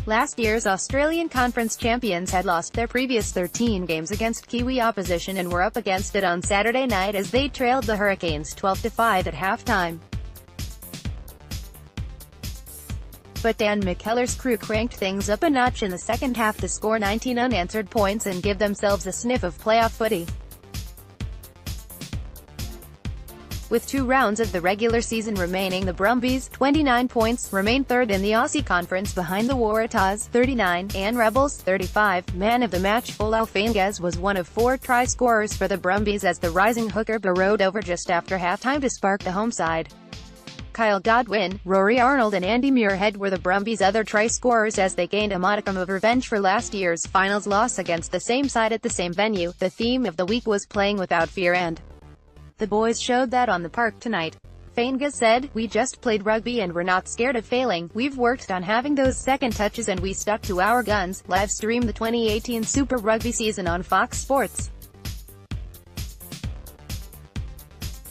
Last year's Australian Conference champions had lost their previous 13 games against Kiwi opposition and were up against it on Saturday night as they trailed the Hurricanes 12-5 at halftime. But Dan McKellar's crew cranked things up a notch in the second half to score 19 unanswered points and give themselves a sniff of playoff footy. With 2 rounds of the regular season remaining, the Brumbies, 29 points, remain third in the Aussie Conference behind the Waratahs, 39, and Rebels, 35. Man of the match, Olau Fainga's was one of 4 try scorers for the Brumbies as the rising hooker burrowed over just after halftime to spark the home side. Kyle Godwin, Rory Arnold and Andy Muirhead were the Brumbies' other try scorers as they gained a modicum of revenge for last year's finals loss against the same side at the same venue. The theme of the week was playing without fear, and the boys showed that on the park tonight. Fainga said, "We just played rugby and we're not scared of failing. We've worked on having those second touches and we stuck to our guns." Live stream the 2018 Super Rugby season on Fox Sports.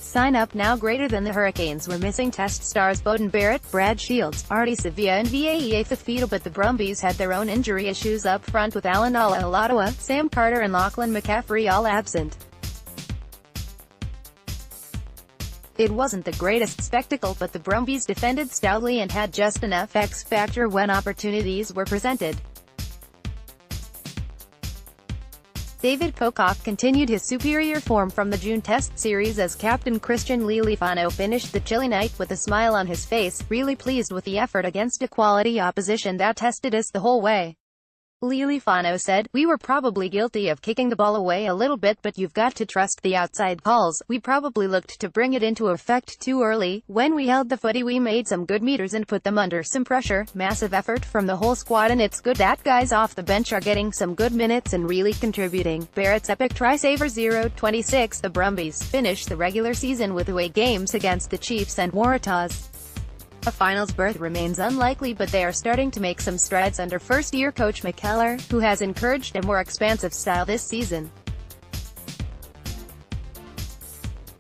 Sign up now. Greater than the Hurricanes were missing Test stars Beauden Barrett, Brad Shields, Artie Sevilla and Vaea Fafita, but the Brumbies had their own injury issues up front with Alan Ala'alatawa, Sam Carter and Lachlan McCaffrey all absent. It wasn't the greatest spectacle, but the Brumbies defended stoutly and had just enough X-factor when opportunities were presented. David Pocock continued his superior form from the June Test series as captain Christian Leali'ifano finished the chilly night with a smile on his face, really pleased with the effort against a quality opposition that tested us the whole way. Leali'ifano said, "We were probably guilty of kicking the ball away a little bit, but you've got to trust the outside calls. We probably looked to bring it into effect too early. When we held the footy we made some good meters and put them under some pressure. Massive effort from the whole squad and it's good that guys off the bench are getting some good minutes and really contributing." Barrett's epic try-saver 0-26. The Brumbies finish the regular season with away games against the Chiefs and Waratahs. A finals berth remains unlikely, but they are starting to make some strides under first-year coach McKellar, who has encouraged a more expansive style this season.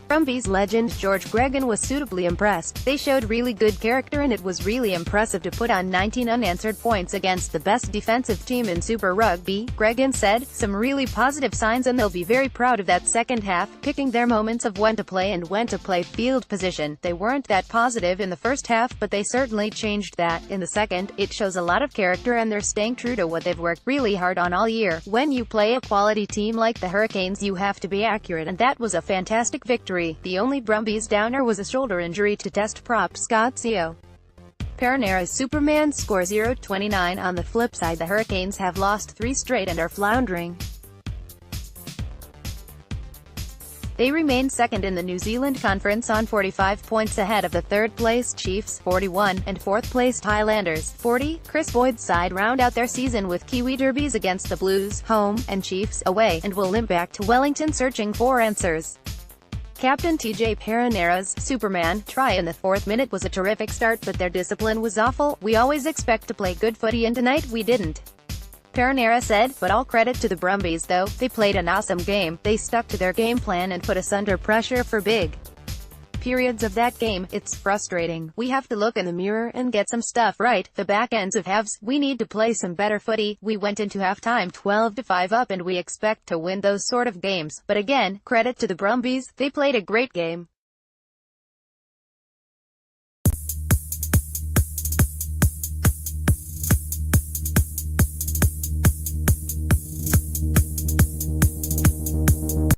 Brumbies legend George Gregan was suitably impressed. "They showed really good character and it was really impressive to put on 19 unanswered points against the best defensive team in Super Rugby," Gregan said. "Some really positive signs and they'll be very proud of that second half, picking their moments of when to play and when to play field position. They weren't that positive in the first half, but they certainly changed that in the second. It shows a lot of character and they're staying true to what they've worked really hard on all year. When you play a quality team like the Hurricanes you have to be accurate and that was a fantastic victory." The only Brumbies downer was a shoulder injury to Test prop Scott Sio. Perenera's Superman score 0-29. On the flip side, the Hurricanes have lost 3 straight and are floundering. They remain second in the New Zealand Conference on 45 points ahead of the third-place Chiefs, 41, and fourth-place Highlanders, 40. Chris Boyd's side round out their season with Kiwi derbies against the Blues, home, and Chiefs, away, and will limp back to Wellington searching for answers. Captain TJ Perenera's Superman try in the 4th minute was a terrific start, but their discipline was awful. "We always expect to play good footy and tonight we didn't," Perenera said, but all credit to the Brumbies though. "They played an awesome game. They stuck to their game plan and put us under pressure for big periods of that game. It's frustrating. We have to look in the mirror and get some stuff right. The back ends of halves, we need to play some better footy. We went into halftime 12-5 up and we expect to win those sort of games. But again, credit to the Brumbies. They played a great game."